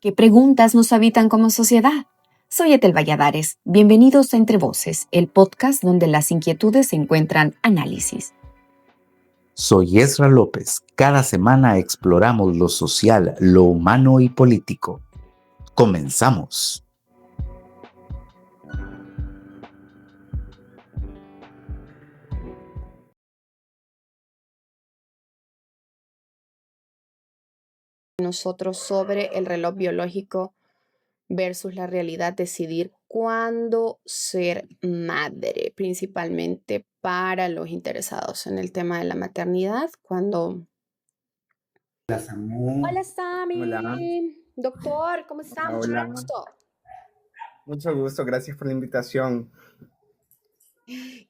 ¿Qué preguntas nos habitan como sociedad? Soy Etel Valladares. Bienvenidos a Entre Voces, el podcast donde las inquietudes encuentran análisis. Soy Ezra López. Cada semana exploramos lo social, lo humano y político. Comenzamos. Nosotros sobre el reloj biológico versus la realidad, decidir cuándo ser madre, principalmente para los interesados en el tema de la maternidad, cuando... Hola, Samu. Hola, Sami. Hola. Doctor, ¿cómo estamos? Hola. Mucho gusto, gracias por la invitación.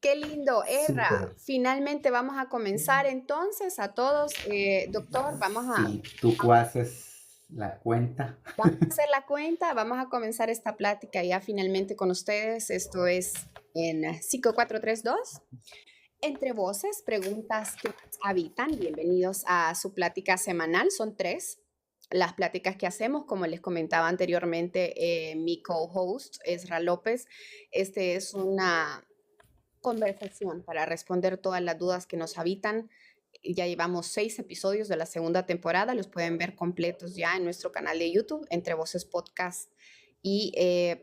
Qué lindo, Ezra. Súper. Finalmente vamos a comenzar entonces a todos. Doctor, vamos a... Si tú haces la cuenta. Vamos a hacer la cuenta, vamos a comenzar esta plática ya finalmente con ustedes. Esto es en 5, 4, 3, 2. Entre voces, preguntas que nos habitan. Bienvenidos a su plática semanal. Son 3 las pláticas que hacemos. Como les comentaba anteriormente, mi co-host, Ezra López. Este es una conversación para responder todas las dudas que nos habitan. Ya llevamos 6 episodios de la segunda temporada, los pueden ver completos ya en nuestro canal de YouTube, Entre Voces Podcast. Y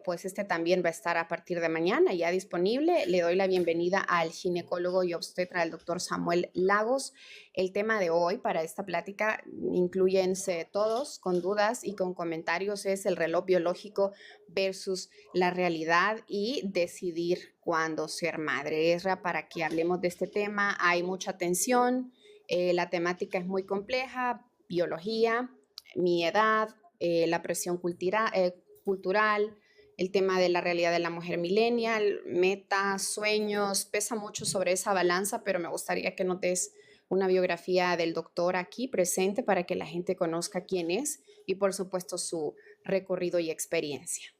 pues este también va a estar a partir de mañana ya disponible. Le doy la bienvenida al ginecólogo y obstetra, el doctor Samuel Lagos. El tema de hoy para esta plática, incluyense todos con dudas y con comentarios, es el reloj biológico versus la realidad y decidir cuándo ser madre. Ezra, para que hablemos de este tema, hay mucha tensión, la temática es muy compleja, biología, mi edad, la presión cultural, el tema de la realidad de la mujer millennial, metas, sueños, pesa mucho sobre esa balanza, pero me gustaría que nos des una biografía del doctor aquí presente para que la gente conozca quién es y por supuesto su recorrido y experiencia.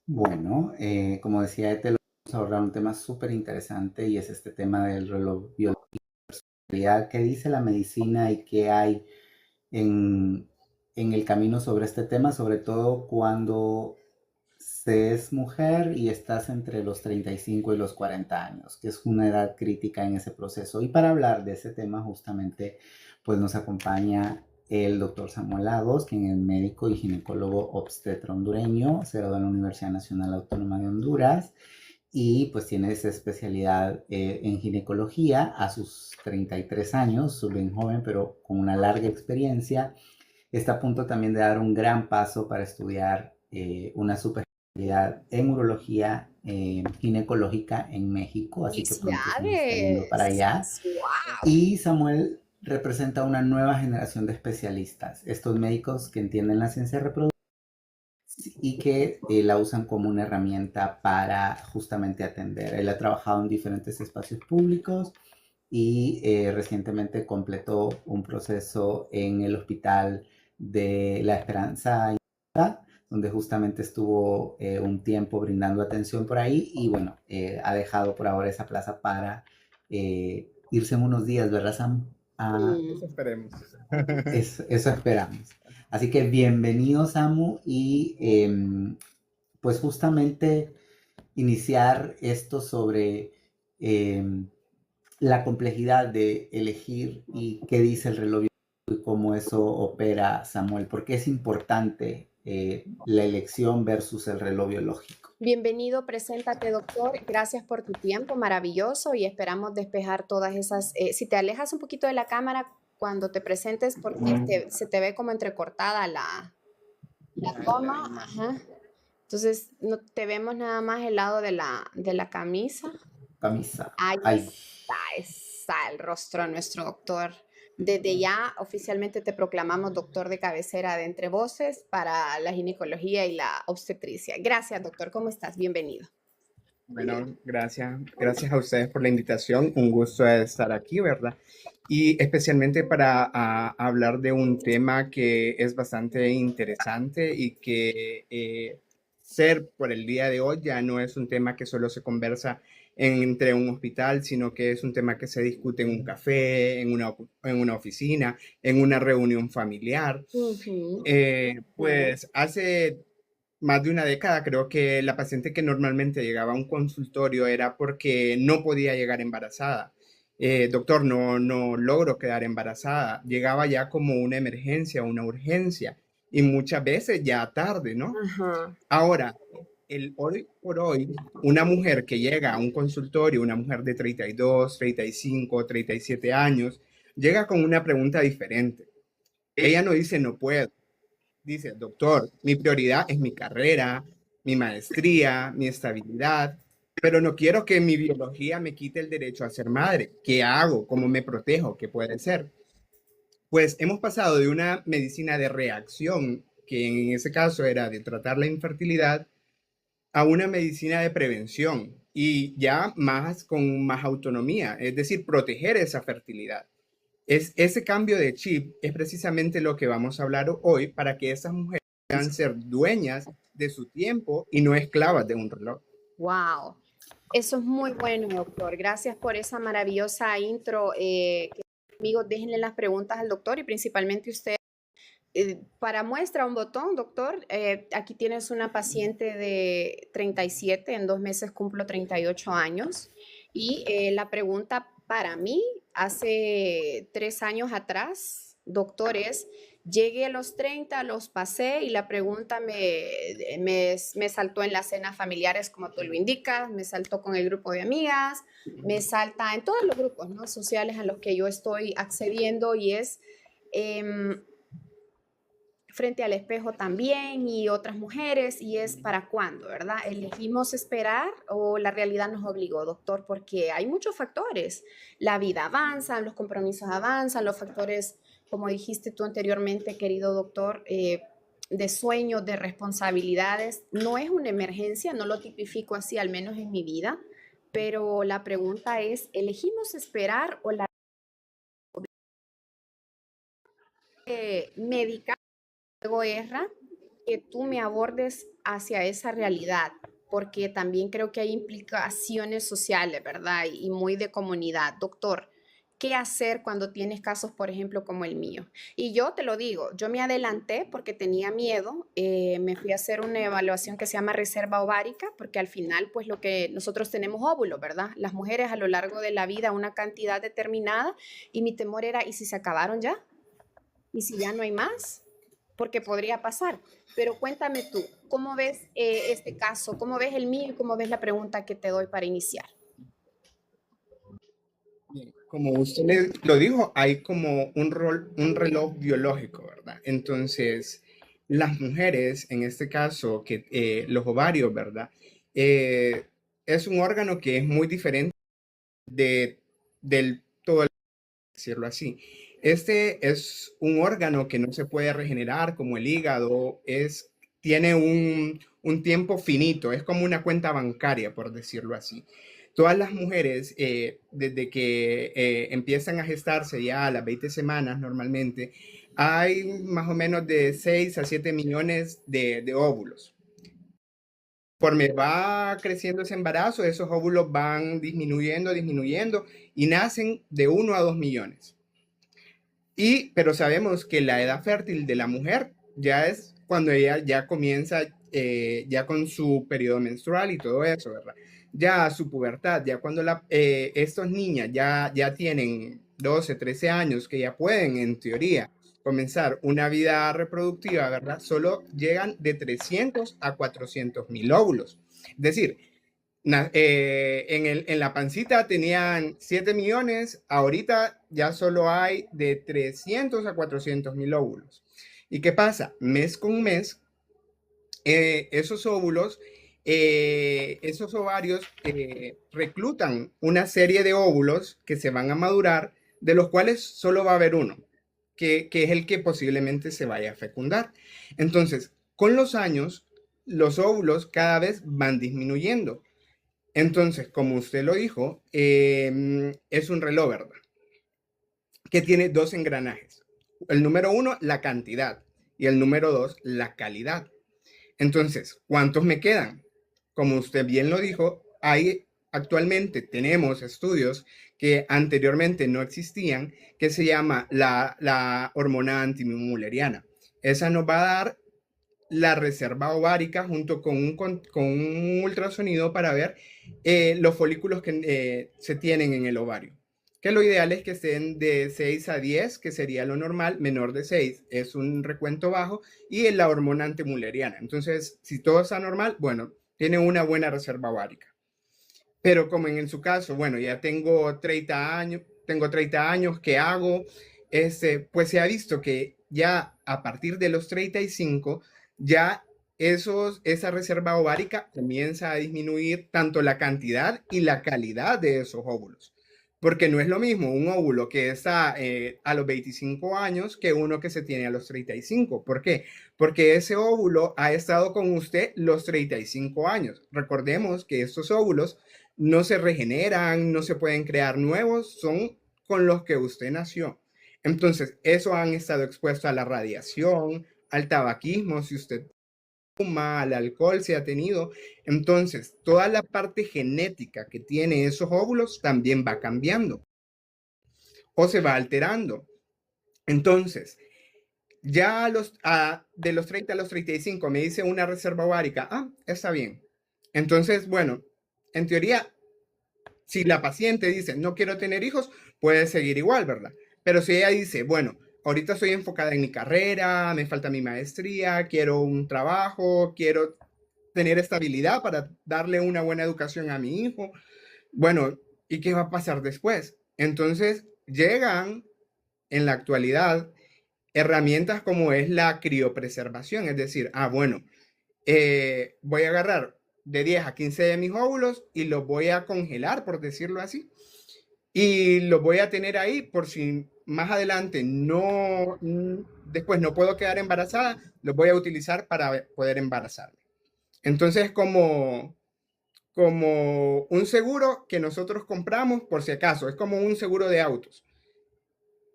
Bueno, como decía, te lo vamos a abordar un tema súper interesante y es este tema del reloj biológico. ¿Qué dice la medicina y qué hay en el camino sobre este tema? Sobre todo cuando se es mujer y estás entre los 35 y los 40 años, que es una edad crítica en ese proceso. Y para hablar de ese tema justamente, pues nos acompaña el doctor Samuel Lagos, quien es médico y ginecólogo obstetra hondureño, se graduó en la Universidad Nacional Autónoma de Honduras y pues tiene esa especialidad en ginecología a sus 33 años, súper joven, pero con una larga experiencia. Está a punto también de dar un gran paso para estudiar una superespecialidad en urología ginecológica en México, así que pronto se nos está yendo para allá. ¡Wow! Y Samuel representa una nueva generación de especialistas, estos médicos que entienden la ciencia reproductiva y que la usan como una herramienta para justamente atender. Él ha trabajado en diferentes espacios públicos y recientemente completó un proceso en el Hospital de la Esperanza, donde justamente estuvo un tiempo brindando atención por ahí y bueno, ha dejado por ahora esa plaza para irse en unos días, ¿verdad, Sam? Eso esperemos. Eso esperamos. Así que bienvenido, Samu, y pues justamente iniciar esto sobre la complejidad de elegir y qué dice el reloj y cómo eso opera, Samuel. ¿Por qué es importante la elección versus el reloj biológico? Bienvenido, preséntate, doctor. Gracias por tu tiempo, maravilloso, y esperamos despejar todas esas... si te alejas un poquito de la cámara cuando te presentes, porque se te ve como entrecortada la toma. Ajá. Entonces, no, te vemos nada más el lado de la camisa. Camisa. Ahí está el rostro de nuestro doctor. Desde ya oficialmente te proclamamos doctor de cabecera de Entre Voces para la ginecología y la obstetricia. Gracias, doctor. ¿Cómo estás? Bienvenido. Bueno, gracias a ustedes por la invitación. Un gusto estar aquí, ¿verdad? Y especialmente para hablar de un tema que es bastante interesante y que ser por el día de hoy ya no es un tema que solo se conversa entre un hospital, sino que es un tema que se discute en un café, en una oficina, en una reunión familiar. Pues hace más de una década creo que la paciente que normalmente llegaba a un consultorio era porque no podía llegar embarazada. Doctor, no logro quedar embarazada. Llegaba ya como una emergencia, una urgencia, y muchas veces ya tarde, ¿no? Ahora, hoy por hoy, una mujer que llega a un consultorio, una mujer de 32, 35, 37 años, llega con una pregunta diferente. Ella no dice no puedo. Dice, doctor, mi prioridad es mi carrera, mi maestría, mi estabilidad, pero no quiero que mi biología me quite el derecho a ser madre. ¿Qué hago? ¿Cómo me protejo? ¿Qué puede ser? Pues hemos pasado de una medicina de reacción, que en ese caso era de tratar la infertilidad, a una medicina de prevención y ya más con más autonomía, es decir, proteger esa fertilidad. Ese cambio de chip es precisamente lo que vamos a hablar hoy para que esas mujeres puedan ser dueñas de su tiempo y no esclavas de un reloj. Wow, eso es muy bueno, doctor. Gracias por esa maravillosa intro. Amigos, déjenle las preguntas al doctor y principalmente usted. Para muestra un botón, doctor, aquí tienes una paciente de 37, en 2 meses cumplo 38 años. Y la pregunta para mí, hace 3 años atrás, doctor, es, llegué a los 30, los pasé y la pregunta me saltó en las cenas familiares, como tú lo indicas, me saltó con el grupo de amigas, me salta en todos los grupos, ¿no?, sociales a los que yo estoy accediendo y es... frente al espejo también y otras mujeres, y es para cuándo, ¿verdad? ¿Elegimos esperar o la realidad nos obligó, doctor? Porque hay muchos factores. La vida avanza, los compromisos avanzan, los factores, como dijiste tú anteriormente, querido doctor, de sueños, de responsabilidades. No es una emergencia, no lo tipifico así, al menos en mi vida, pero la pregunta es, ¿elegimos esperar o la médica luego erra que tú me abordes hacia esa realidad, porque también creo que hay implicaciones sociales, ¿verdad? Y muy de comunidad. Doctor, ¿qué hacer cuando tienes casos, por ejemplo, como el mío? Y yo te lo digo, yo me adelanté porque tenía miedo, me fui a hacer una evaluación que se llama reserva ovárica, porque al final, pues lo que nosotros tenemos óvulos, ¿verdad? Las mujeres a lo largo de la vida una cantidad determinada, y mi temor era, ¿y si se acabaron ya? ¿Y si ya no hay más? Porque podría pasar. Pero cuéntame tú, ¿cómo ves este caso? ¿Cómo ves el mío y cómo ves la pregunta que te doy para iniciar? Como usted lo dijo, hay como un reloj biológico, ¿verdad? Entonces, las mujeres, en este caso, que los ovarios, ¿verdad? Es un órgano que es muy diferente del todo, decirlo así. Este es un órgano que no se puede regenerar como el hígado, tiene un tiempo finito, es como una cuenta bancaria, por decirlo así. Todas las mujeres, desde que empiezan a gestarse ya a las 20 semanas normalmente, hay más o menos de 6 a 7 millones de óvulos. Conforme va creciendo ese embarazo, esos óvulos van disminuyendo y nacen de 1 a 2 millones. Pero sabemos que la edad fértil de la mujer ya es cuando ella ya comienza ya con su periodo menstrual y todo eso, ¿verdad? Ya su pubertad, ya cuando estas niñas ya tienen 12, 13 años, que ya pueden, en teoría, comenzar una vida reproductiva, ¿verdad? Solo llegan de 300 a 400 mil óvulos. Es decir, en la pancita tenían 7 millones, ahorita ya solo hay de 300 a 400 mil óvulos. ¿Y qué pasa? Mes con mes, esos óvulos, esos ovarios reclutan una serie de óvulos que se van a madurar, de los cuales solo va a haber uno, que es el que posiblemente se vaya a fecundar. Entonces, con los años, los óvulos cada vez van disminuyendo. Entonces, como usted lo dijo, es un reloj, ¿verdad? Que tiene dos engranajes. El número 1, la cantidad, y el número 2, la calidad. Entonces, ¿cuántos me quedan? Como usted bien lo dijo, hay actualmente tenemos estudios que anteriormente no existían, que se llama la hormona antimülleriana. Esa nos va a dar la reserva ovárica junto con un ultrasonido para ver los folículos que se tienen en el ovario. Que lo ideal es que estén de 6 a 10, que sería lo normal. Menor de 6 es un recuento bajo, y en la hormona antimülleriana. Entonces, si todo está normal, bueno, tiene una buena reserva ovárica. Pero como en su caso, bueno, ya tengo 30 años, ¿qué hago? Pues se ha visto que ya a partir de los 35, ya esa reserva ovárica comienza a disminuir tanto la cantidad y la calidad de esos óvulos. Porque no es lo mismo un óvulo que está a los 25 años que uno que se tiene a los 35. ¿Por qué? Porque ese óvulo ha estado con usted los 35 años. Recordemos que estos óvulos no se regeneran, no se pueden crear nuevos, son con los que usted nació. Entonces, eso han estado expuestos a la radiación, al tabaquismo, si usted fuma, al alcohol se ha tenido. Entonces, toda la parte genética que tiene esos óvulos también va cambiando o se va alterando. Entonces, ya de los 30 a los 35 me dice una reserva ovárica, está bien. Entonces, bueno, en teoría, si la paciente dice, no quiero tener hijos, puede seguir igual, ¿verdad? Pero si ella dice, bueno, ahorita estoy enfocada en mi carrera, me falta mi maestría, quiero un trabajo, quiero tener estabilidad para darle una buena educación a mi hijo, bueno, ¿y qué va a pasar después? Entonces, llegan en la actualidad herramientas como es la criopreservación, es decir, bueno, voy a agarrar de 10 a 15 de mis óvulos y los voy a congelar, por decirlo así, y los voy a tener ahí por si más adelante después no puedo quedar embarazada, los voy a utilizar para poder embarazarme. Entonces, como un seguro que nosotros compramos por si acaso, es como un seguro de autos.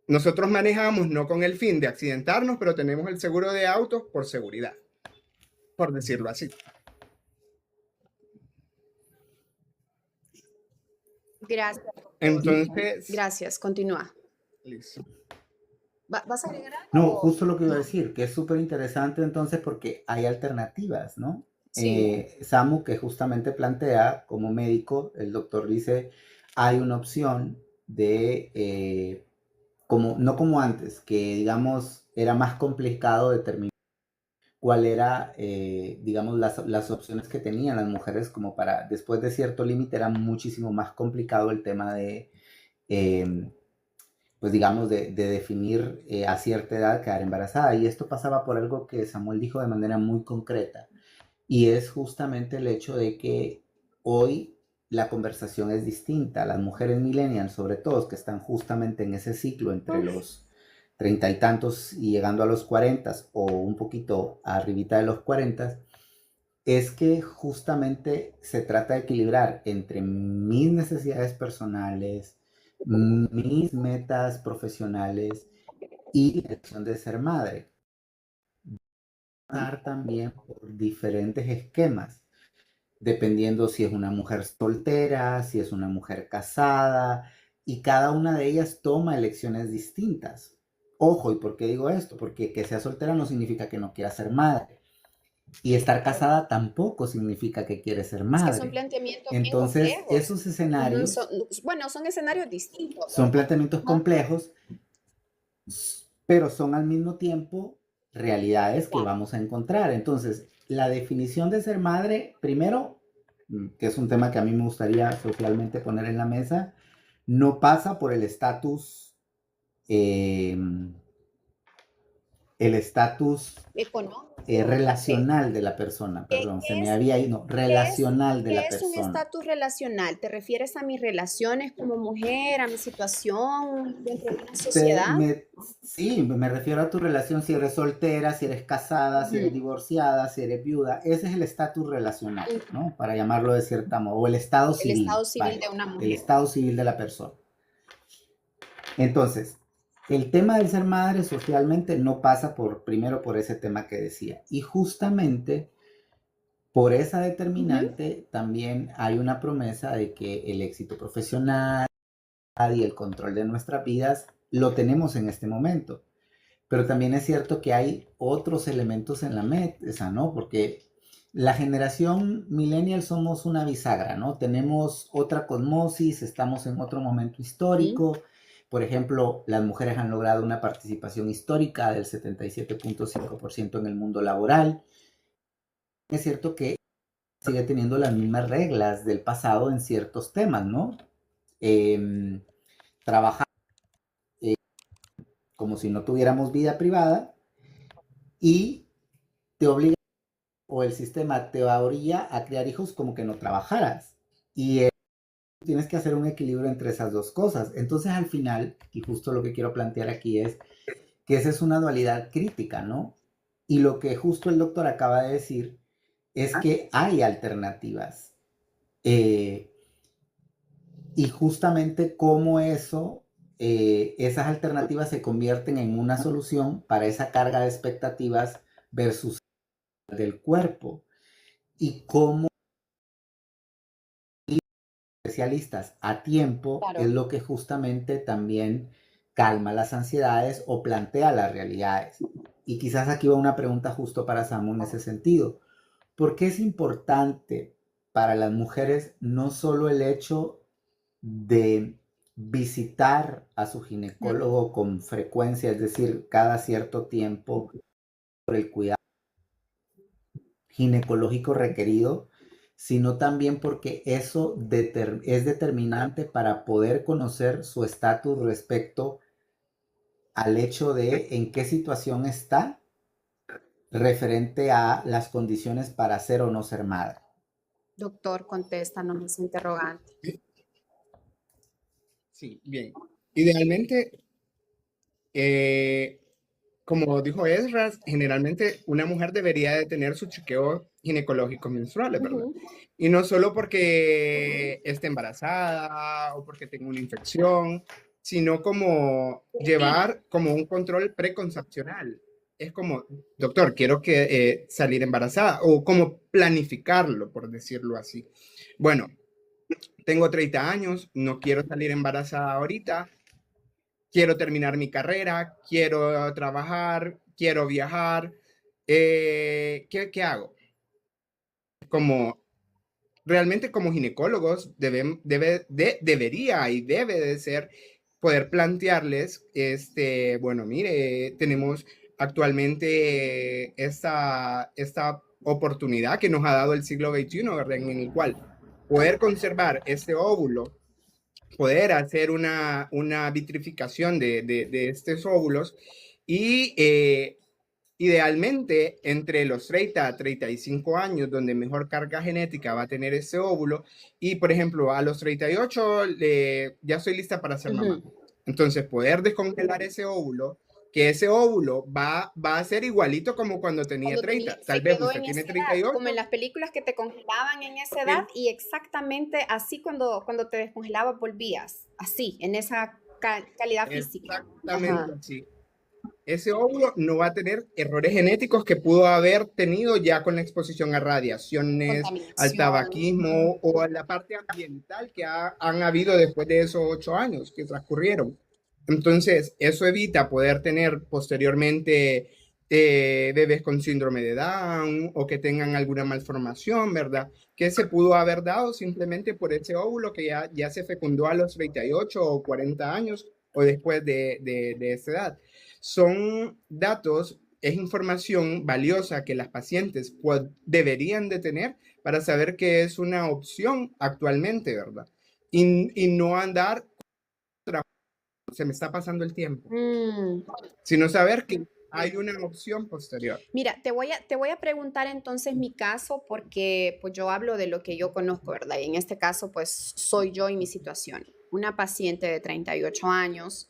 Nosotros manejamos no con el fin de accidentarnos, pero tenemos el seguro de autos por seguridad, por decirlo así. Gracias. Entonces, Gracias, continúa. listo. ¿Vas a agregar algo? No, justo lo que iba a decir, que es súper interesante entonces porque hay alternativas, ¿no? Sí. Samu, que justamente plantea como médico, el doctor dice, hay una opción de, no como antes, que digamos era más complicado determinar cuál era, digamos, las opciones que tenían las mujeres como para, después de cierto límite, era muchísimo más complicado el tema de, pues digamos, de definir a cierta edad quedar embarazada. Y esto pasaba por algo que Samuel dijo de manera muy concreta. Y es justamente el hecho de que hoy la conversación es distinta. Las mujeres millennials, sobre todo, que están justamente en ese ciclo entre los 30 y tantos y llegando a los 40 o un poquito arribita de los 40, es que justamente se trata de equilibrar entre mis necesidades personales, mis metas profesionales y la elección de ser madre. También por diferentes esquemas, dependiendo si es una mujer soltera, si es una mujer casada, y cada una de ellas toma elecciones distintas. Ojo, ¿y por qué digo esto? Porque que sea soltera no significa que no quiera ser madre. Y estar casada tampoco significa que quiere ser madre. Es que son planteamientos Entonces, bien complejos. esos escenarios Son escenarios distintos. son planteamientos complejos, pero son al mismo tiempo realidades que vamos a encontrar. Entonces, la definición de ser madre, primero, que es un tema que a mí me gustaría socialmente poner en la mesa, no pasa por el estatus Económico. Relacional de la persona, perdón, se me había ido, relacional de la persona. ¿Qué es un estatus relacional? ¿Te refieres a mis relaciones como mujer, a mi situación dentro de una sociedad? Sí, me refiero a tu relación, si eres soltera, si eres casada, si eres divorciada, si eres viuda, ese es el estatus relacional, ¿no? Para llamarlo de cierta modo, o el estado civil. El estado civil de una mujer. El estado civil de la persona. Entonces, el tema del ser madre socialmente no pasa primero por ese tema que decía. Y justamente Por esa Ujú. determinante también hay una promesa de que el éxito profesional y el control de nuestras vidas lo tenemos en este momento. Pero también es cierto que hay otros elementos en la mesa, ¿no? Porque la generación millennial somos una bisagra, ¿no? Tenemos otra cosmosis, estamos en otro momento Ujú. histórico. Por ejemplo, las mujeres han logrado una participación histórica del 77.5% en el mundo laboral. Es cierto que sigue teniendo las mismas reglas del pasado en ciertos temas, ¿no? Trabajar como si no tuviéramos vida privada y te obliga o el sistema te orilla a criar hijos como que no trabajaras. Y tienes que hacer un equilibrio entre esas dos cosas. Entonces al final, y justo lo que quiero plantear aquí es que esa es una dualidad crítica, ¿no? Y lo que justo el doctor acaba de decir es que hay alternativas. Eh, y justamente cómo eso, esas alternativas se convierten en una solución para esa carga de expectativas versus del cuerpo. Y cómo especialistas a tiempo es Claro. lo que justamente también calma las ansiedades o plantea las realidades. Y quizás aquí va una pregunta justo para Samu en ese sentido. ¿Por qué es importante para las mujeres no solo el hecho de visitar a su Ujú. ginecólogo con frecuencia, es decir, cada cierto tiempo, por el cuidado ginecológico requerido, sino también porque eso es determinante para poder conocer su estatus respecto al hecho de en qué situación está referente a las condiciones para ser o no ser madre? Doctor, contéstanos ese interrogante. Sí, bien. Idealmente, como dijo Esdras, generalmente una mujer debería de tener su chequeo ginecológico menstruales, ¿verdad? Ujú. Y no solo porque esté embarazada o porque tenga una infección, sino como llevar como un control preconcepcional. Es como, doctor, quiero que salir embarazada o como planificarlo, por decirlo así. Bueno, tengo 30 años, no quiero salir embarazada ahorita, quiero terminar mi carrera, quiero trabajar, quiero viajar. ¿Qué hago? Como realmente como ginecólogos debería y debe de ser poder plantearles, bueno, mire, tenemos actualmente esta oportunidad que nos ha dado el siglo XXI, ¿verdad? En el cual poder conservar este óvulo, poder hacer una vitrificación de estos óvulos y idealmente entre los 30 a 35 años, donde mejor carga genética va a tener ese óvulo, y por ejemplo a los 38 ya estoy lista para ser mamá. Ujú. Entonces poder descongelar ese óvulo, que ese óvulo va a ser igualito como cuando tenía Cuando 30. Tal se vez quedó usted en tiene esa edad, como en 38. las películas que te congelaban en esa edad Sí, y exactamente así cuando te descongelabas volvías, así, en esa calidad física. exactamente Ajá. así. Ese óvulo no va a tener errores genéticos que pudo haber tenido ya con la exposición a radiaciones, al Contaminación. tabaquismo o a la parte ambiental que han habido después de esos 8 años que transcurrieron. Entonces, eso evita poder tener posteriormente bebés con síndrome de Down o que tengan alguna malformación, ¿verdad? Que se pudo haber dado simplemente por ese óvulo que ya se fecundó a los 38 o 40 años o después de esa edad. Son datos, es información valiosa que las pacientes deberían de tener para saber que es una opción actualmente, ¿verdad? Y no andar, se me está pasando el tiempo, Mm. sino saber que hay una opción posterior. Mira, te voy a preguntar entonces mi caso porque pues yo hablo de lo que yo conozco, ¿verdad? Y en este caso pues soy yo y mi situación. Una paciente de 38 años,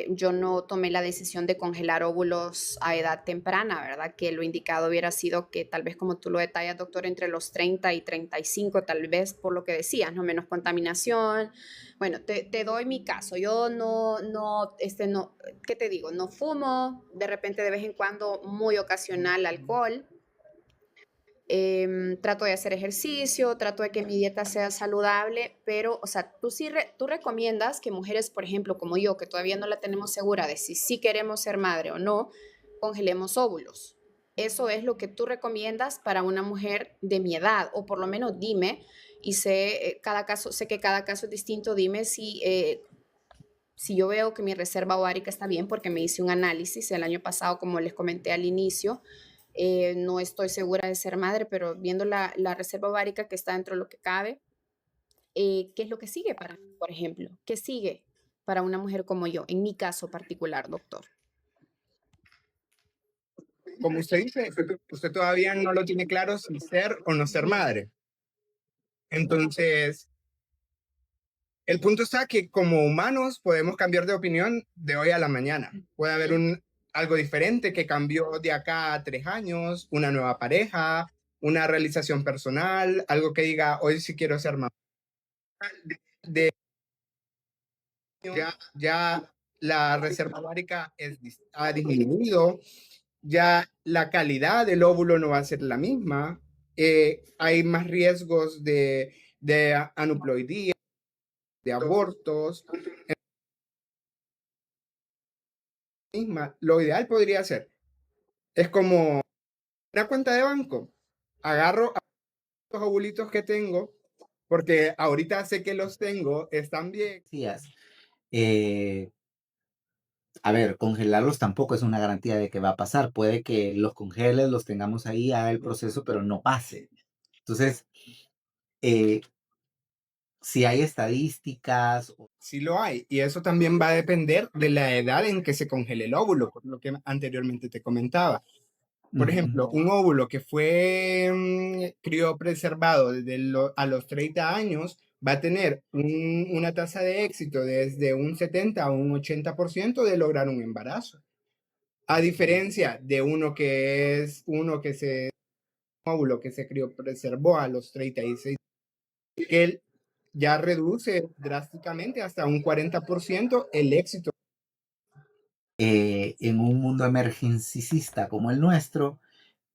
yo no tomé la decisión de congelar óvulos a edad temprana, ¿verdad? Que lo indicado hubiera sido que tal vez como tú lo detallas, doctor, entre los 30 y 35, tal vez por lo que decías, ¿no? Menos contaminación. Bueno, te doy mi caso. Yo no, ¿qué te digo? No fumo, de repente de vez en cuando, muy ocasional, alcohol. trato de hacer ejercicio, trato de que mi dieta sea saludable, pero, o sea, tú recomiendas que mujeres, por ejemplo, como yo, que todavía no la tenemos segura de si sí queremos ser madre o no, congelemos óvulos. Eso es lo que tú recomiendas para una mujer de mi edad, o por lo menos dime, y sé que cada caso es distinto, dime si yo veo que mi reserva ovárica está bien, porque me hice un análisis el año pasado, como les comenté al inicio, no estoy segura de ser madre, pero viendo la reserva ovárica que está dentro de lo que cabe, ¿qué es lo que sigue para mí, por ejemplo? ¿Qué sigue para una mujer como yo, en mi caso particular, doctor? Como usted dice, usted todavía no lo tiene claro si ser o no ser madre. Entonces, el punto está que como humanos podemos cambiar de opinión de hoy a la mañana. Puede haber algo diferente que cambió de acá a 3 años, una nueva pareja, una realización personal, algo que diga, hoy sí quiero ser mamá. De, ya la reserva ovárica ha disminuido, ya la calidad del óvulo no va a ser la misma, hay más riesgos de aneuploidía, de abortos. Lo ideal podría ser, es como una cuenta de banco. Agarro los ovulitos que tengo, porque ahorita sé que los tengo, están bien. Decías, a ver, congelarlos tampoco es una garantía de que va a pasar. Puede que los congeles, los tengamos ahí, haga el proceso, pero no pase. Entonces, eh, si hay estadísticas. Sí lo hay, y eso también va a depender de la edad en que se congele el óvulo, por lo que anteriormente te comentaba. Por ejemplo, un óvulo que fue criopreservado a los 30 años va a tener una tasa de éxito desde un 70 a un 80% de lograr un embarazo. A diferencia de un óvulo que se criopreservó a los 36, que él ya reduce drásticamente hasta un 40% el éxito. En un mundo emergencista como el nuestro,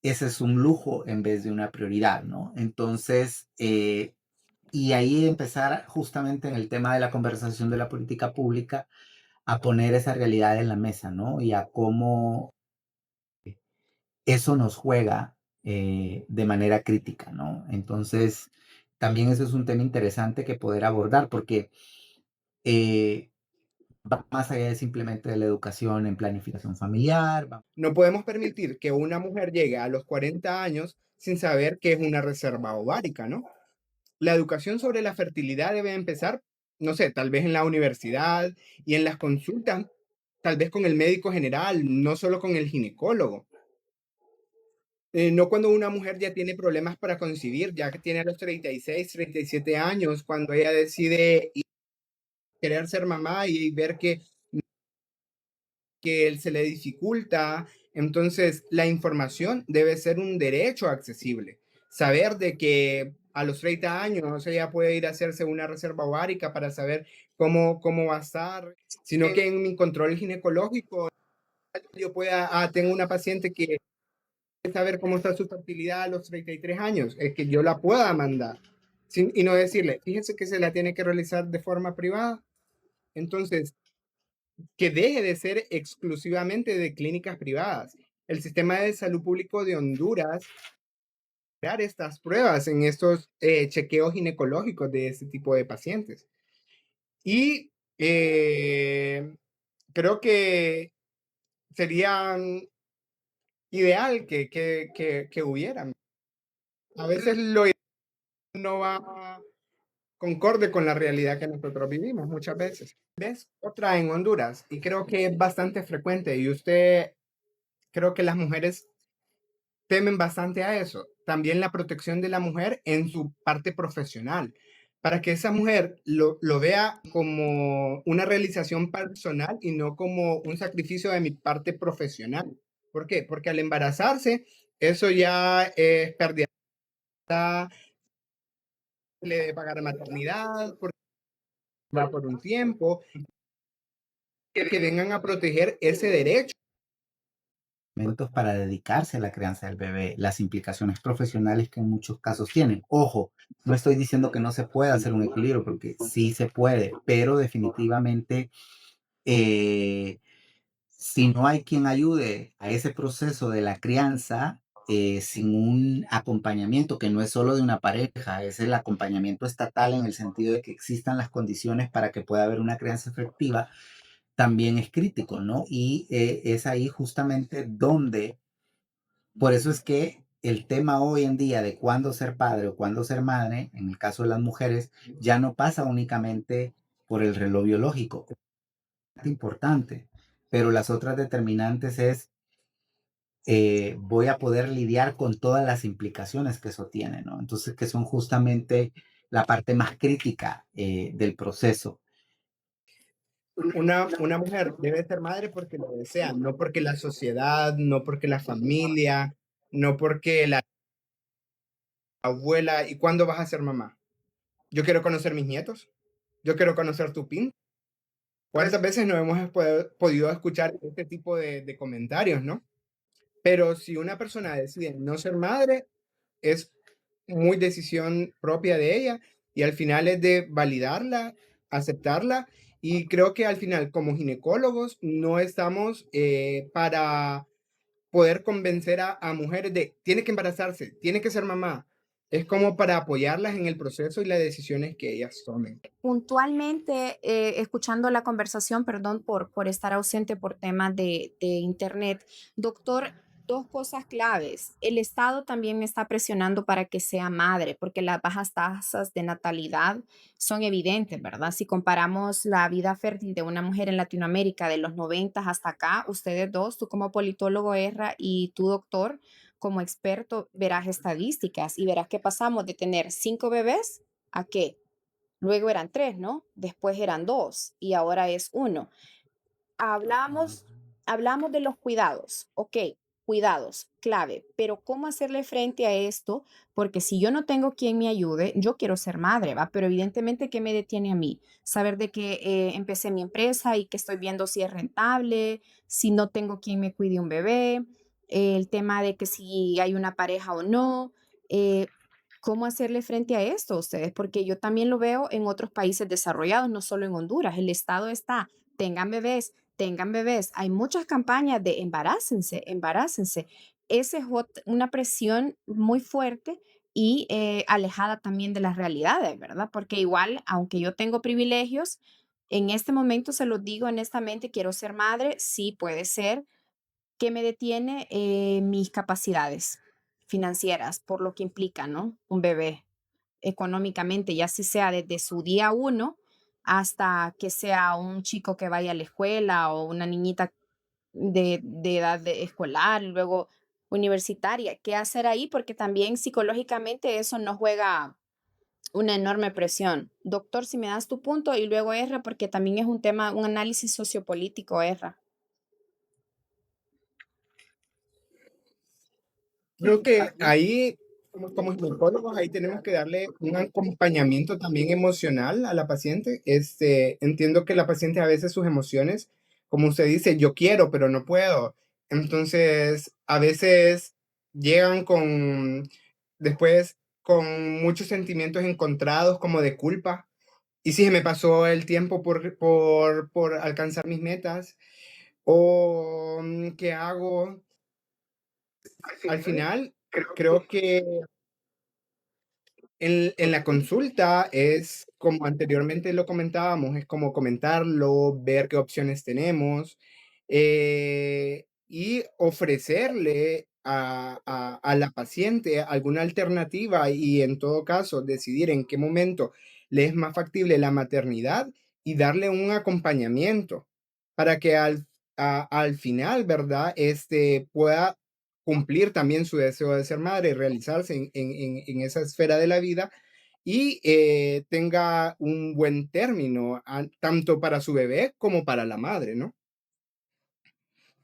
ese es un lujo en vez de una prioridad, ¿no? Entonces, y ahí empezar justamente en el tema de la conversación de la política pública a poner esa realidad en la mesa, ¿no? Y a cómo eso nos juega de manera crítica, ¿no? Entonces, también eso es un tema interesante que poder abordar porque va más allá de simplemente de la educación en planificación familiar. No podemos permitir que una mujer llegue a los 40 años sin saber qué es una reserva ovárica, ¿no? La educación sobre la fertilidad debe empezar, no sé, tal vez en la universidad y en las consultas, tal vez con el médico general, no solo con el ginecólogo. No cuando una mujer ya tiene problemas para concebir, ya que tiene a los 36, 37 años, cuando ella decide querer ser mamá y ver que se le dificulta. Entonces, la información debe ser un derecho accesible. Saber de que a los 30 años ella puede ir a hacerse una reserva ovárica para saber cómo va a estar, sino que en mi control ginecológico yo tengo una paciente que quiere saber cómo está su fertilidad a los 33 años, es que yo la pueda mandar y no decirle, fíjense que se la tiene que realizar de forma privada. Entonces, que deje de ser exclusivamente de clínicas privadas. El sistema de salud público de Honduras dar estas pruebas en estos chequeos ginecológicos de este tipo de pacientes. Y creo que sería ideal que hubieran. A veces lo no va concorde con la realidad que nosotros vivimos muchas veces. ¿Ves? Otra en Honduras, y creo que es bastante frecuente, y creo que las mujeres temen bastante a eso. También la protección de la mujer en su parte profesional, para que esa mujer lo vea como una realización personal y no como un sacrificio de mi parte profesional. ¿Por qué? Porque al embarazarse, eso ya es pérdida, le debe pagar maternidad, porque va por un tiempo, que vengan a proteger ese derecho. para dedicarse a la crianza del bebé, las implicaciones profesionales que en muchos casos tienen. Ojo, no estoy diciendo que no se pueda hacer un equilibrio, porque sí se puede, pero definitivamente si no hay quien ayude a ese proceso de la crianza, sin un acompañamiento que no es solo de una pareja, es el acompañamiento estatal en el sentido de que existan las condiciones para que pueda haber una crianza efectiva, también es crítico, ¿no? Y es ahí justamente donde, por eso es que el tema hoy en día de cuándo ser padre o cuándo ser madre, en el caso de las mujeres, ya no pasa únicamente por el reloj biológico, es importante, pero las otras determinantes es, voy a poder lidiar con todas las implicaciones que eso tiene, ¿no? Entonces, que son justamente la parte más crítica del proceso. Una mujer debe ser madre porque lo desea, no porque la sociedad, no porque la familia, no porque la abuela. ¿Y cuándo vas a ser mamá? Yo quiero conocer mis nietos. Yo quiero conocer tu PIN. ¿Cuántas veces no hemos podido escuchar este tipo de comentarios, no? Pero si una persona decide no ser madre, es muy decisión propia de ella y al final es de validarla, aceptarla y creo que al final como ginecólogos no estamos para poder convencer a mujeres de tiene que embarazarse, tiene que ser mamá. Es como para apoyarlas en el proceso y las decisiones que ellas tomen. Puntualmente, escuchando la conversación, perdón por estar ausente por temas de internet, doctor, dos cosas claves. El Estado también me está presionando para que sea madre, porque las bajas tasas de natalidad son evidentes, ¿verdad? Si comparamos la vida fértil de una mujer en Latinoamérica de los 90 hasta acá, ustedes dos, tú como politólogo, Erra, y tú, doctor, como experto, verás estadísticas y verás que pasamos de tener 5 bebés a qué. Luego eran 3, ¿no? Después eran 2 y ahora es uno. Hablamos, hablamos de los cuidados, ok, cuidados, clave, pero ¿cómo hacerle frente a esto? Porque si yo no tengo quien me ayude, yo quiero ser madre, ¿va? Pero evidentemente, ¿qué me detiene a mí? Saber de que empecé mi empresa y que estoy viendo si es rentable, si no tengo quien me cuide un bebé, el tema de que si hay una pareja o no. eh, ¿Cómo hacerle frente a esto a ustedes? Porque yo también lo veo en otros países desarrollados, no solo en Honduras. El Estado está, tengan bebés, tengan bebés. Hay muchas campañas de embarácense, embarácense. Esa es una presión muy fuerte y alejada también de las realidades, ¿verdad? Porque igual, aunque yo tengo privilegios, en este momento se los digo honestamente, quiero ser madre, sí puede ser que me detiene mis capacidades financieras, por lo que implica, ¿no? Un bebé económicamente, ya si sea desde su día uno hasta que sea un chico que vaya a la escuela o una niñita de edad escolar, luego universitaria. ¿Qué hacer ahí? Porque también psicológicamente eso nos juega una enorme presión. Doctor, si me das tu punto y luego Erra, porque también es un tema, un análisis sociopolítico, Erra. Creo que ahí, como ginecólogos, ahí tenemos que darle un acompañamiento también emocional a la paciente. Entiendo que la paciente a veces sus emociones, como usted dice, yo quiero, pero no puedo. Entonces, a veces llegan después con muchos sentimientos encontrados, como de culpa. Y si se me pasó el tiempo por alcanzar mis metas, o qué hago. Al final, creo que en la consulta es como anteriormente lo comentábamos, es como comentarlo, ver qué opciones tenemos y ofrecerle a la paciente alguna alternativa y en todo caso decidir en qué momento le es más factible la maternidad y darle un acompañamiento para que al final, ¿verdad? Pueda cumplir también su deseo de ser madre, realizarse en esa esfera de la vida y tenga un buen término, tanto para su bebé como para la madre, ¿no?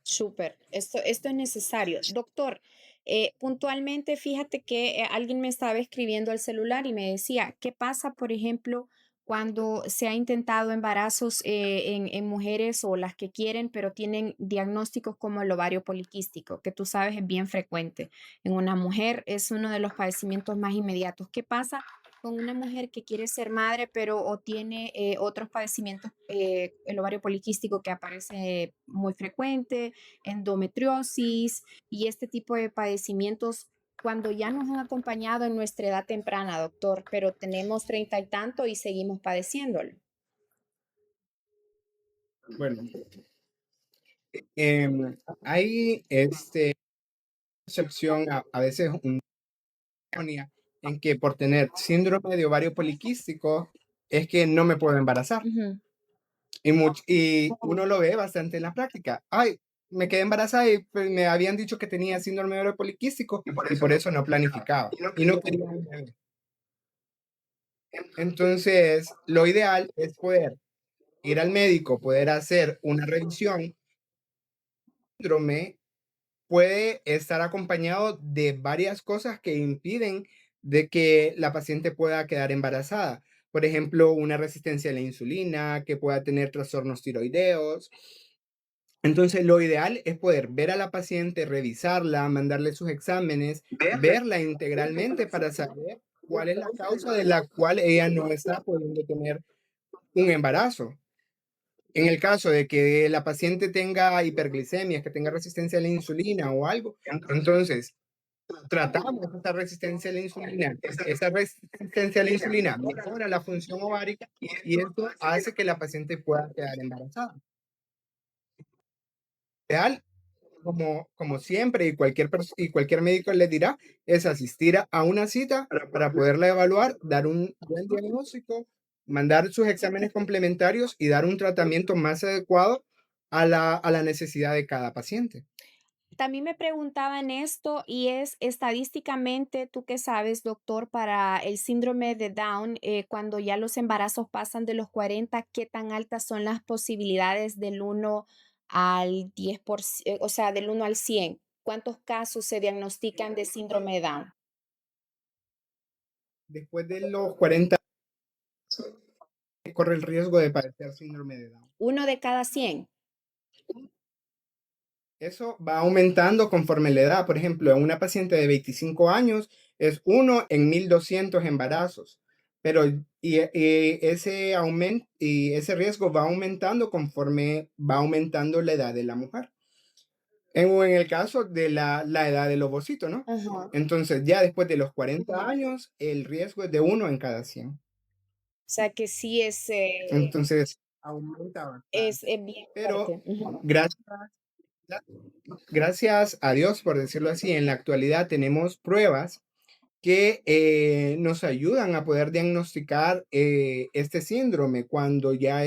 Súper, esto es necesario. Doctor, puntualmente, fíjate que alguien me estaba escribiendo al celular y me decía, ¿qué pasa, por ejemplo, cuando se ha intentado embarazos en mujeres o las que quieren, pero tienen diagnósticos como el ovario poliquístico, que tú sabes es bien frecuente. En una mujer es uno de los padecimientos más inmediatos. ¿Qué pasa con una mujer que quiere ser madre, pero o tiene otros padecimientos, el ovario poliquístico que aparece muy frecuente, endometriosis y este tipo de padecimientos cuando ya nos han acompañado en nuestra edad temprana, doctor, pero tenemos 30 y tanto y seguimos padeciéndolo? Bueno, hay excepción a veces una errónea en que por tener síndrome de ovario poliquístico es que no me puedo embarazar. Ujú. Y uno lo ve bastante en la práctica. Ay, me quedé embarazada y pues, me habían dicho que tenía síndrome de ovario poliquístico y por eso no planificaba y no quería un bebé. Entonces, lo ideal es poder ir al médico, poder hacer una revisión. Síndrome puede estar acompañado de varias cosas que impiden de que la paciente pueda quedar embarazada. Por ejemplo, una resistencia a la insulina, que pueda tener trastornos tiroideos. Entonces, lo ideal es poder ver a la paciente, revisarla, mandarle sus exámenes, verla integralmente para saber cuál es la causa de la cual ella no está pudiendo tener un embarazo. En el caso de que la paciente tenga hiperglicemia, que tenga resistencia a la insulina o algo, entonces tratamos esta resistencia a la insulina. Esta resistencia a la insulina mejora la función ovárica y esto hace que la paciente pueda quedar embarazada. Ideal, como siempre, y cualquier médico le dirá, es asistir a una cita para poderla evaluar, dar un buen diagnóstico, mandar sus exámenes complementarios y dar un tratamiento más adecuado a la necesidad de cada paciente. También me preguntaban esto y es estadísticamente, tú qué sabes, doctor, para el síndrome de Down, cuando ya los embarazos pasan de los 40, ¿qué tan altas son las posibilidades del 1 al 10%, o sea, del 1 al 100? ¿Cuántos casos se diagnostican de síndrome de Down? Después de los 40 corre el riesgo de padecer síndrome de Down. 1 de cada 100. Eso va aumentando conforme la edad. Por ejemplo, en una paciente de 25 años es 1 en 1.200 embarazos, pero ese riesgo va aumentando conforme va aumentando la edad de la mujer. En el caso de la edad del ovocito, ¿no? Ajá. Entonces, ya después de los 40 años, el riesgo es de 1 en cada 100. O sea que sí Entonces, aumenta es bastante. bien Pero fuerte. Ujú. gracias a Dios, por decirlo así, en la actualidad tenemos pruebas que nos ayudan a poder diagnosticar este síndrome cuando ya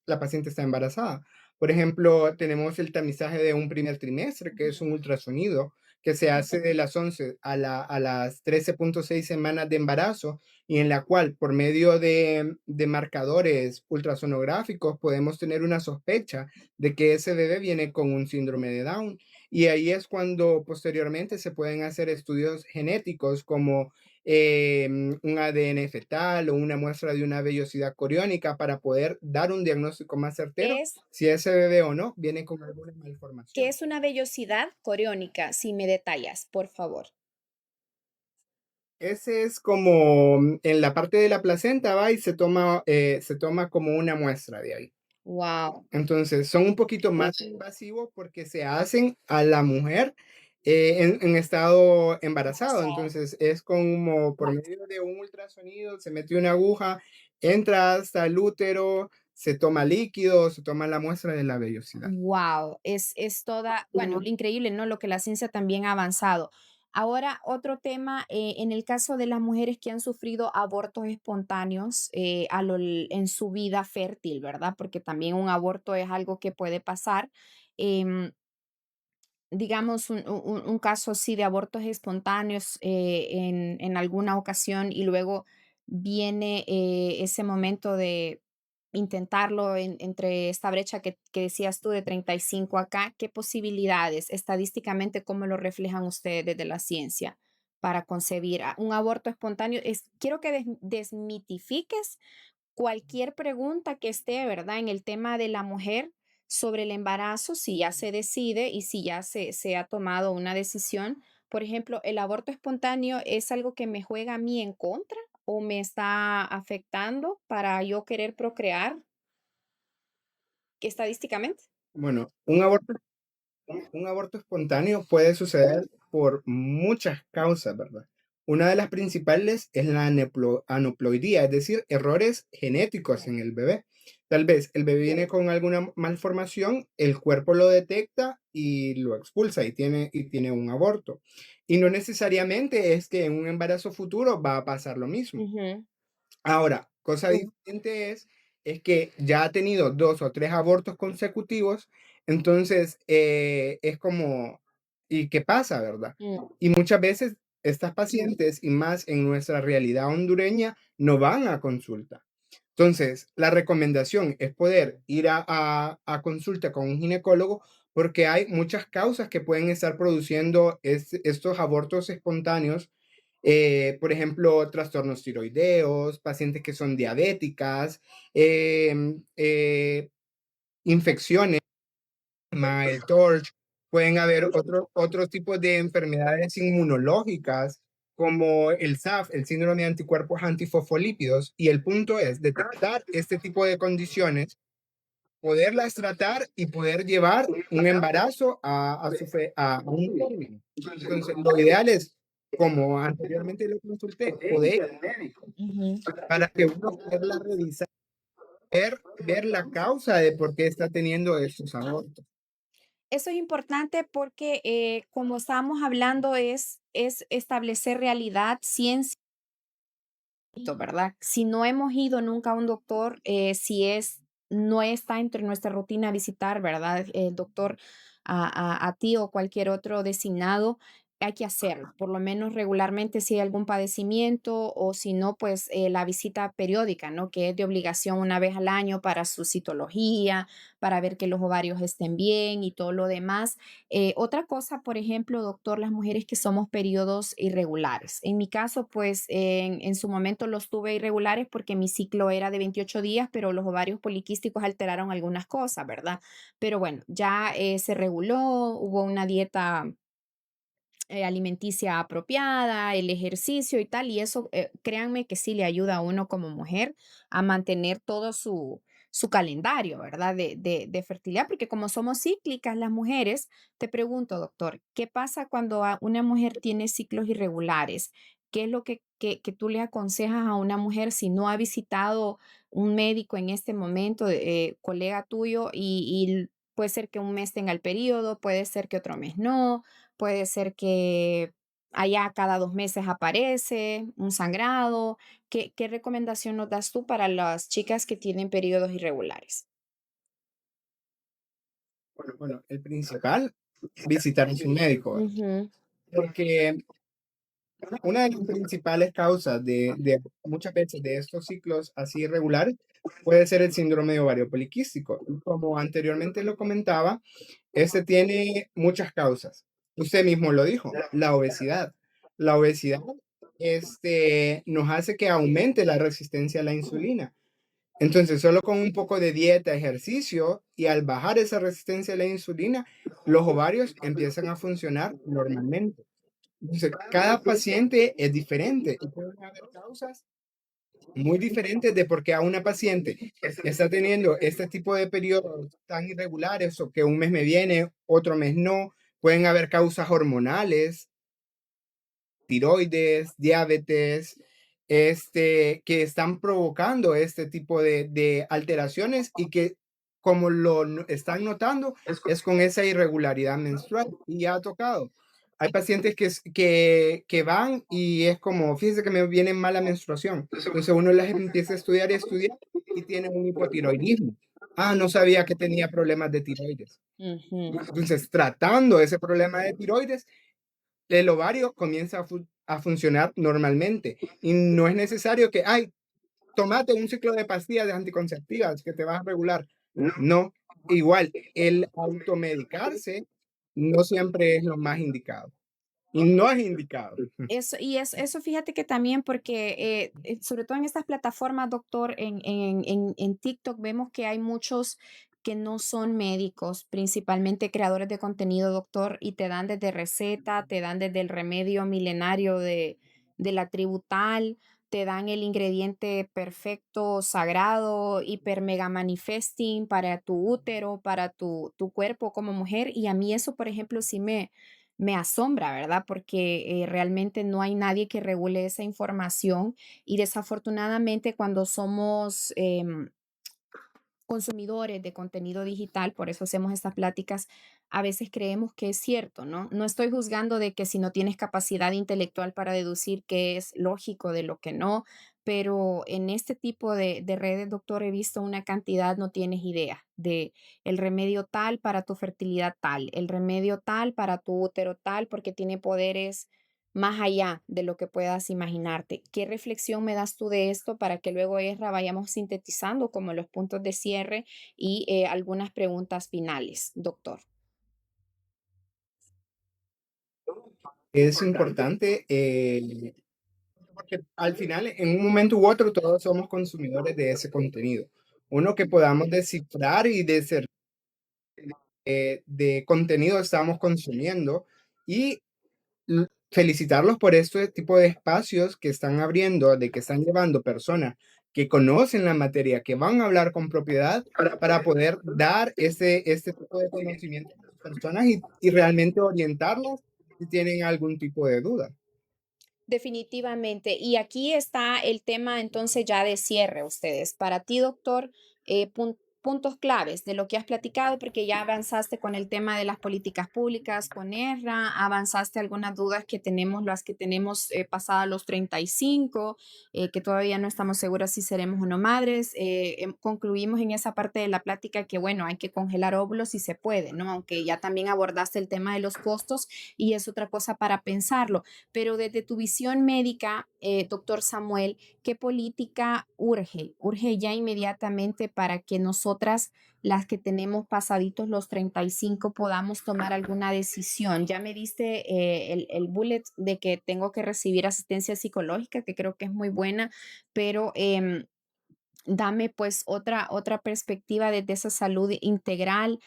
la paciente está embarazada. Por ejemplo, tenemos el tamizaje de un primer trimestre, que es un ultrasonido que se hace de las 11 a las 13.6 semanas de embarazo y en la cual por medio de marcadores ultrasonográficos podemos tener una sospecha de que ese bebé viene con un síndrome de Down. Y ahí es cuando posteriormente se pueden hacer estudios genéticos como un ADN fetal o una muestra de una vellosidad coriónica para poder dar un diagnóstico más certero Es si ese bebé o no viene con alguna ¿Qué malformación. es una vellosidad coriónica? Si me detallas, por favor. Ese es como en la parte de la placenta va y se toma como una muestra de ahí. Wow. Entonces, son un poquito más invasivos porque se hacen a la mujer en estado embarazado. Entonces, es como por medio de un ultrasonido, se mete una aguja, entra hasta el útero, se toma líquido, se toma la muestra de la vellosidad. Wow, es toda, bueno, increíble, ¿no? Lo que la ciencia también ha avanzado. Ahora, otro tema, en el caso de las mujeres que han sufrido abortos espontáneos en su vida fértil, ¿verdad? Porque también un aborto es algo que puede pasar. em, digamos, un caso así de abortos espontáneos en alguna ocasión y luego viene ese momento de intentarlo entre esta brecha que decías tú de 35 acá, ¿qué posibilidades estadísticamente, cómo lo reflejan ustedes desde la ciencia para concebir un aborto espontáneo? Quiero que desmitifiques cualquier pregunta que esté, ¿verdad? En el tema de la mujer sobre el embarazo, si ya se decide y si ya se ha tomado una decisión. Por ejemplo, ¿el aborto espontáneo es algo que me juega a mí en contra o me está afectando para yo querer procrear estadísticamente? Bueno, un aborto espontáneo puede suceder por muchas causas, ¿verdad? Una de las principales es la aneuploidía, es decir, errores genéticos en el bebé. Tal vez el bebé viene con alguna malformación, el cuerpo lo detecta y lo expulsa y tiene un aborto. Y no necesariamente es que en un embarazo futuro va a pasar lo mismo. Ujú. Ahora, cosa diferente es que ya ha tenido 2 o 3 abortos consecutivos, entonces, es como, ¿y qué pasa, verdad? Mm. Y muchas veces estas pacientes, y más en nuestra realidad hondureña, no van a consulta. Entonces, la recomendación es poder ir a consulta con un ginecólogo, porque hay muchas causas que pueden estar produciendo estos abortos espontáneos, por ejemplo, trastornos tiroideos, pacientes que son diabéticas, infecciones, el TORCH, pueden haber otros tipos de enfermedades inmunológicas como el SAF, el síndrome de anticuerpos antifosfolípidos, y el punto es detectar este tipo de condiciones, poderlas tratar y poder llevar un embarazo a un término. Entonces, lo ideal es, como anteriormente lo consulté, poder ir al médico Ujú. para que uno pueda revisar, ver la causa de por qué está teniendo estos abortos. Eso es importante porque, como estábamos hablando, es establecer realidad, ciencia, ¿verdad? Si no hemos ido nunca a un doctor, si no está entre nuestra rutina visitar, ¿verdad? El doctor a ti o cualquier otro designado, hay que hacerlo, por lo menos regularmente si hay algún padecimiento o si no, pues la visita periódica, ¿no? Que es de obligación una vez al año para su citología, para ver que los ovarios estén bien y todo lo demás. Otra cosa, por ejemplo, doctor, las mujeres que somos periodos irregulares. En mi caso, pues en su momento los tuve irregulares porque mi ciclo era de 28 días, pero los ovarios poliquísticos alteraron algunas cosas, ¿verdad? Pero bueno, ya se reguló, hubo una dieta alimenticia apropiada, el ejercicio y tal, y eso, créanme que sí le ayuda a uno como mujer a mantener todo su calendario, ¿verdad? De fertilidad, porque como somos cíclicas las mujeres, te pregunto, doctor, ¿qué pasa cuando una mujer tiene ciclos irregulares? ¿Qué es lo que tú le aconsejas a una mujer si no ha visitado un médico en este momento, colega tuyo, y puede ser que un mes tenga el periodo, puede ser que otro mes no? Puede ser que allá cada 2 meses aparece un sangrado. ¿Qué recomendación nos das tú para las chicas que tienen periodos irregulares? Bueno, el principal, visitar a su médico, Ujú, porque una de las principales causas de muchas veces de estos ciclos así irregulares puede ser el síndrome de ovario poliquístico. Y como anteriormente lo comentaba, este tiene muchas causas. Usted mismo lo dijo, la obesidad. La obesidad, nos hace que aumente la resistencia a la insulina. Entonces, solo con un poco de dieta, ejercicio, y al bajar esa resistencia a la insulina, los ovarios empiezan a funcionar normalmente. Entonces, cada paciente es diferente y pueden haber causas muy diferentes de por qué a una paciente está teniendo este tipo de periodos tan irregulares, o que un mes me viene, otro mes no. Pueden haber causas hormonales, tiroides, diabetes, que están provocando este tipo de alteraciones, y que, como están notando, es con esa irregularidad menstrual. Y ya ha tocado. Hay pacientes que van y es como, fíjense que me viene mala menstruación. Entonces uno las empieza a estudiar y estudiar y tienen un hipotiroidismo. Ah, no sabía que tenía problemas de tiroides. ujú. Entonces, tratando ese problema de tiroides, el ovario comienza a funcionar normalmente, y no es necesario que, ay, tomate un ciclo de pastillas de anticonceptivas que te vas a regular. No, igual, el automedicarse no siempre es lo más indicado. y no es indicado. Eso fíjate que también porque, sobre todo en estas plataformas, doctor, en TikTok vemos que hay muchos que no son médicos, principalmente creadores de contenido, doctor, y te dan desde receta, te dan desde el remedio milenario de la tribu tal, te dan el ingrediente perfecto, sagrado, hiper mega manifesting para tu útero, para tu cuerpo como mujer. Y a mí eso, por ejemplo, sí me asombra, ¿verdad? Porque realmente no hay nadie que regule esa información y desafortunadamente cuando somos consumidores de contenido digital, por eso hacemos estas pláticas, a veces creemos que es cierto, ¿no? No estoy juzgando de que si no tienes capacidad intelectual para deducir qué es lógico de lo que no, pero en este tipo de redes, doctor, he visto una cantidad, no tienes idea, de el remedio tal para tu fertilidad tal, el remedio tal para tu útero tal, porque tiene poderes más allá de lo que puedas imaginarte. ¿Qué reflexión me das tú de esto para que luego, Ezra, vayamos sintetizando como los puntos de cierre y algunas preguntas finales, doctor? Es importante porque al final, en un momento u otro, todos somos consumidores de ese contenido. Uno que podamos descifrar y discernir de contenido estamos consumiendo y felicitarlos por este tipo de espacios que están abriendo, de que están llevando personas que conocen la materia, que van a hablar con propiedad para poder dar este tipo de conocimiento a las personas y realmente orientarlas si tienen algún tipo de duda. Definitivamente. Y aquí está el tema entonces ya de cierre, ustedes. Para ti, doctor, puntos claves de lo que has platicado, porque ya avanzaste con el tema de las políticas públicas con ERRA, avanzaste algunas dudas que tenemos, las que tenemos pasadas los 35, que todavía no estamos seguras si seremos o no madres. Concluimos en esa parte de la plática que, bueno, hay que congelar óvulos si se puede, ¿no? Aunque ya también abordaste el tema de los costos y es otra cosa para pensarlo. Pero desde tu visión médica, doctor Samuel, ¿qué política urge? Urge ya inmediatamente para que nosotras, las que tenemos pasaditos los 35, podamos tomar alguna decisión. Ya me diste el bullet de que tengo que recibir asistencia psicológica, que creo que es muy buena, pero dame pues otra perspectiva desde esa salud integral.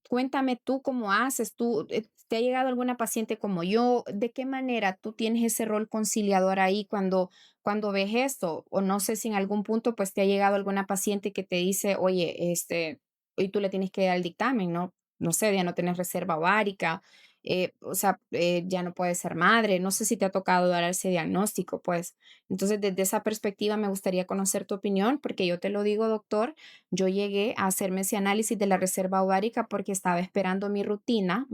Cuéntame tú cómo haces, tú, ¿te ha llegado alguna paciente como yo? ¿De qué manera tú tienes ese rol conciliador ahí cuando ves esto? O no sé si en algún punto pues te ha llegado alguna paciente que te dice, oye, hoy tú le tienes que dar el dictamen, ¿no? No sé, ya no tienes reserva ovárica, o sea, ya no puedes ser madre. No sé si te ha tocado dar ese diagnóstico, pues. Entonces, desde esa perspectiva me gustaría conocer tu opinión, porque yo te lo digo, doctor, yo llegué a hacerme ese análisis de la reserva ovárica porque estaba esperando mi rutina,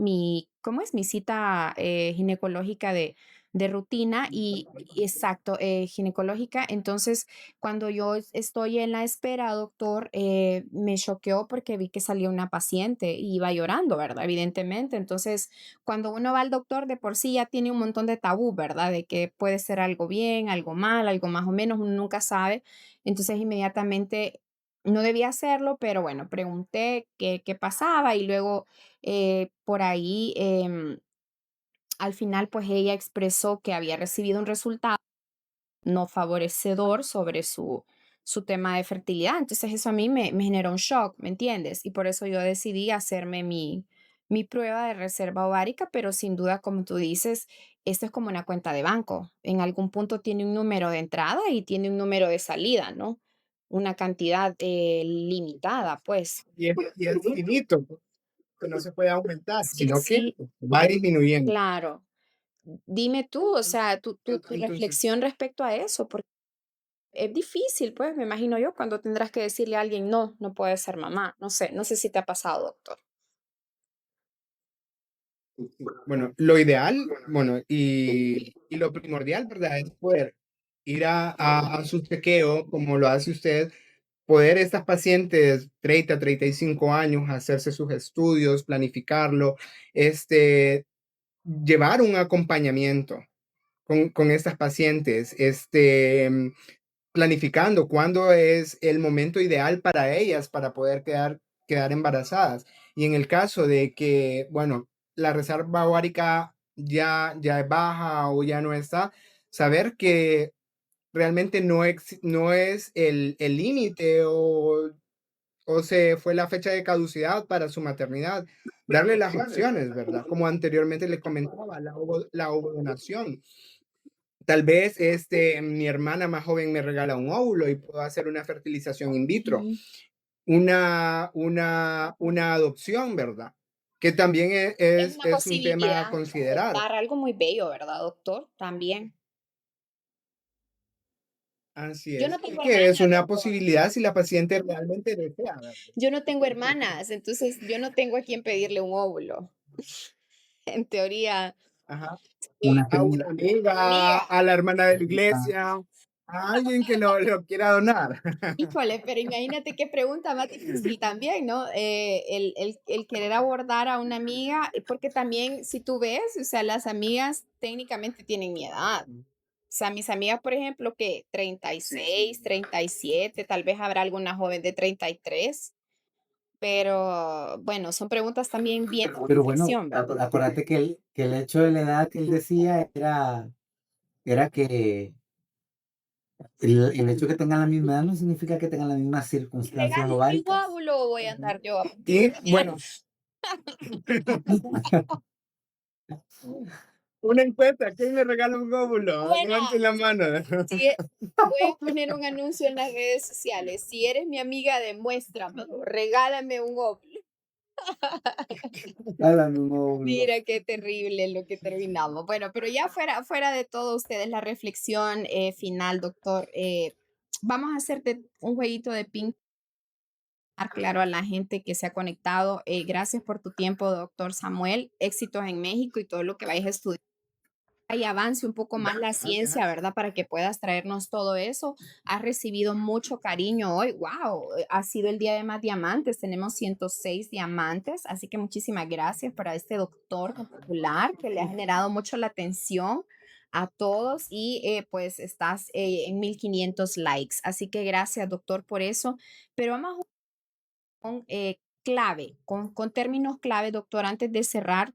¿cómo es? Mi cita ginecológica de rutina y exacto, ginecológica. Entonces, cuando yo estoy en la espera, doctor, me choqueó porque vi que salió una paciente y iba llorando, ¿verdad? Evidentemente. Entonces, cuando uno va al doctor, de por sí ya tiene un montón de tabú, ¿verdad? De que puede ser algo bien, algo mal, algo más o menos, uno nunca sabe. Entonces, inmediatamente no debía hacerlo, pero bueno, pregunté qué pasaba y luego por ahí al final pues ella expresó que había recibido un resultado no favorecedor sobre su tema de fertilidad. Entonces eso a mí me generó un shock, ¿me entiendes? Y por eso yo decidí hacerme mi prueba de reserva ovárica, pero sin duda, como tú dices, esto es como una cuenta de banco. En algún punto tiene un número de entrada y tiene un número de salida, ¿no? Una cantidad limitada, pues. Y es finito, que no se puede aumentar, Sí, sino que sí, va disminuyendo. claro. Dime tú, o sea, tu Entonces, reflexión respecto a eso, porque es difícil, pues, me imagino yo, cuando tendrás que decirle a alguien, no, no puedes ser mamá. No sé si te ha pasado, doctor. bueno, lo ideal, bueno, y lo primordial, ¿verdad? Es poder ir a su chequeo, como lo hace usted, poder estas pacientes 30, 35 años, hacerse sus estudios, planificarlo, llevar un acompañamiento con estas pacientes, planificando cuándo es el momento ideal para ellas para poder quedar embarazadas. Y en el caso de que, bueno, la reserva ovárica ya es baja o ya no está, saber que realmente no es el límite o se fue la fecha de caducidad para su maternidad. Darle las opciones, ¿verdad? Como anteriormente le comentaba, la ovodonación. Tal vez mi hermana más joven me regala un óvulo y puedo hacer una fertilización in vitro, una adopción, ¿verdad? Que también Es una es un tema a posibilidad, considerar. para algo muy bello, ¿verdad, doctor? También. Así Yo es, no tengo que es hermanas, una doctor. posibilidad si la paciente realmente desea, ¿verdad? Yo no tengo hermanas, entonces yo no tengo a quien pedirle un óvulo. En teoría, Ajá. Una A una prima. amiga, amiga. a la hermana de la Ah, iglesia, a alguien que lo quiera donar. Híjole, pero imagínate qué pregunta más difícil también, ¿no? El querer abordar a una amiga, porque también, si tú ves, o sea, las amigas técnicamente tienen mi edad. O sea, mis amigas, por ejemplo, que 36, 37, tal vez habrá alguna joven de 33, pero bueno, son preguntas también bien de pero bueno, reflexión, ¿verdad? acuérdate que el hecho de la edad que él decía era que el hecho de que tengan la misma edad no significa que tengan las mismas circunstancias Regálenme un ováricas. óvulo, voy a andar yo a partir de Y mañana. bueno, una encuesta, ¿quién me regala un óvulo? Buena, Levanten la mano. si voy a poner un anuncio en las redes sociales. Si eres mi amiga, demuéstramelo. Regálame un óvulo. Háblame un óvulo. Mira qué terrible lo que terminamos. Bueno, pero ya fuera de todo, ustedes la reflexión final, doctor. Vamos a hacerte un jueguito de ping claro a la gente que se ha conectado. Gracias por tu tiempo, doctor Samuel. Éxitos en México y todo lo que vayas a estudiar y avance un poco más la ciencia, ¿verdad? Para que puedas traernos todo eso. Has recibido mucho cariño hoy. ¡Wow! Ha sido el día de más diamantes. Tenemos 106 diamantes. Así que muchísimas gracias para este doctor popular que le ha generado mucho la atención a todos y pues estás en 1500 likes. Así que gracias, doctor, por eso. Pero vamos con clave, con términos clave, doctor, antes de cerrar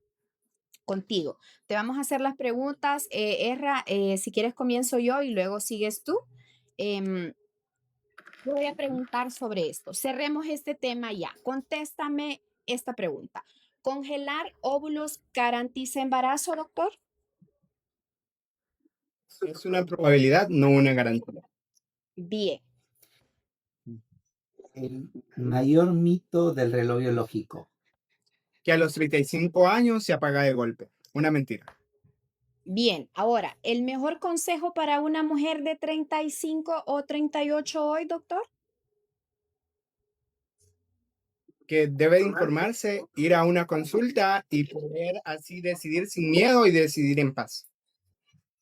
contigo. Te vamos a hacer las preguntas. Erra, si quieres comienzo yo y luego sigues tú. Em, te voy a preguntar sobre esto. Cerremos este tema ya. Contéstame esta pregunta. ¿Congelar óvulos garantiza embarazo, doctor? Es una probabilidad, no una garantía. Bien, El mayor mito del reloj biológico. Que a los 35 años se apaga de golpe. Una mentira. bien. Ahora, ¿el mejor consejo para una mujer de 35 o 38 hoy, doctor? Que debe de informarse, ir a una consulta y poder así decidir sin miedo y decidir en paz.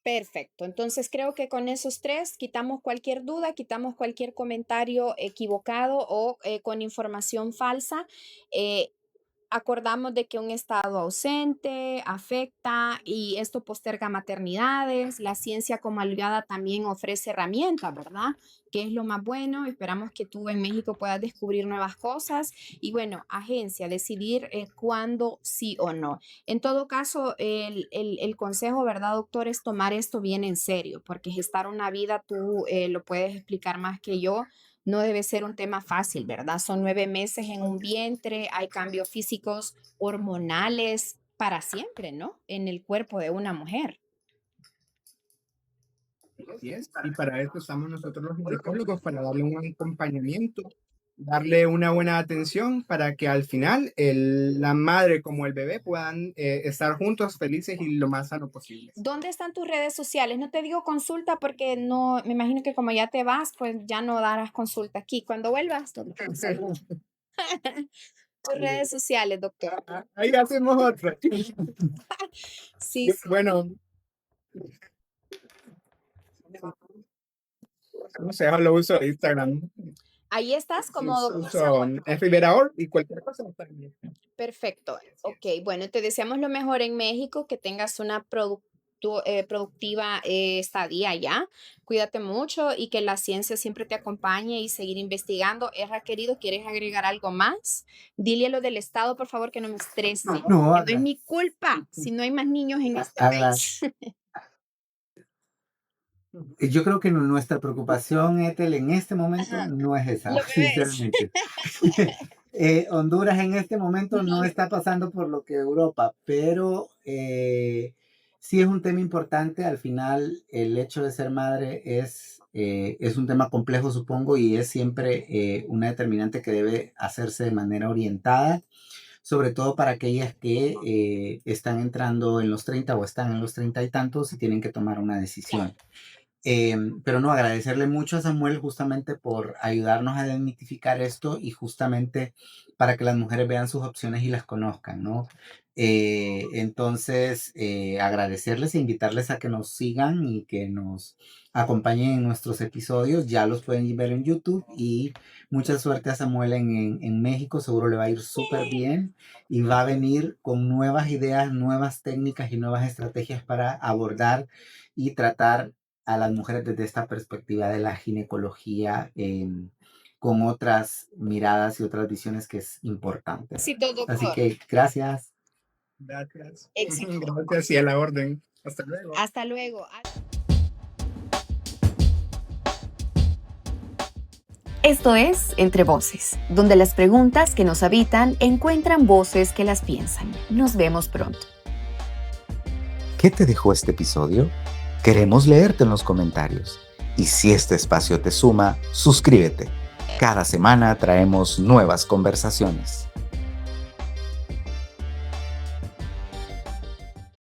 Perfecto. Entonces creo que con esos tres quitamos cualquier duda, quitamos cualquier comentario equivocado o con información falsa. Eh, Acordamos de que un estado ausente afecta y esto posterga maternidades. La ciencia como aliada también ofrece herramientas, ¿verdad? Que es lo más bueno. Esperamos que tú en México puedas descubrir nuevas cosas. Y bueno, agencia, decidir cuándo sí o no. En todo caso, el consejo, ¿verdad, doctor? Es tomar esto bien en serio, porque gestar una vida, tú lo puedes explicar más que yo, no debe ser un tema fácil, ¿verdad? Son 9 meses en un vientre, hay cambios físicos, hormonales para siempre, ¿no? En el cuerpo de una mujer. Así es. Y para eso estamos nosotros los ginecólogos, para darle un acompañamiento, darle una buena atención para que al final la madre como el bebé puedan estar juntos, felices y lo más sano posible. ¿Dónde están tus redes sociales? No te digo consulta porque no, me imagino que como ya te vas, pues ya no darás consulta aquí. Cuando vuelvas, doctor. Tus redes sociales, doctor. Ahí hacemos otra. Sí, sí. Bueno, no sé, lo uso Instagram. Ahí estás como doctor Uso Samuel. Rivera Or y cualquier cosa está bien. Perfecto. Ok, bueno, te deseamos lo mejor en México, que tengas una productiva estadía allá. Cuídate mucho y que la ciencia siempre te acompañe y seguir investigando. Erra, querido, ¿quieres agregar algo más? Dile lo del Estado, por favor, que no me estrese. No, Que no es haga- mi culpa si no hay más niños en este haga- país. Yo creo que nuestra preocupación, Ethel, en este momento Ajá. no es esa, Los bebés. sinceramente. Honduras en este momento no está pasando por lo que Europa, pero sí es un tema importante. Al final, el hecho de ser madre es un tema complejo, supongo, y es siempre una determinante que debe hacerse de manera orientada, sobre todo para aquellas que están entrando en los 30 o están en los 30 y tantos y tienen que tomar una decisión. Pero no, agradecerle mucho a Samuel justamente por ayudarnos a desmitificar esto y justamente para que las mujeres vean sus opciones y las conozcan, ¿no? Entonces, agradecerles e invitarles a que nos sigan y que nos acompañen en nuestros episodios. Ya los pueden ver en YouTube y mucha suerte a Samuel en México. Seguro le va a ir súper bien y va a venir con nuevas ideas, nuevas técnicas y nuevas estrategias para abordar y tratar a las mujeres desde esta perspectiva de la ginecología con otras miradas y otras visiones que es importante. Sí, todo. Así que gracias. Gracias. Éxito. Gracias y a la orden. Hasta luego. Hasta luego. Esto es Entre Voces, donde las preguntas que nos habitan encuentran voces que las piensan. Nos vemos pronto. ¿Qué te dejó este episodio? Queremos leerte en los comentarios. Y si este espacio te suma, suscríbete. Cada semana traemos nuevas conversaciones.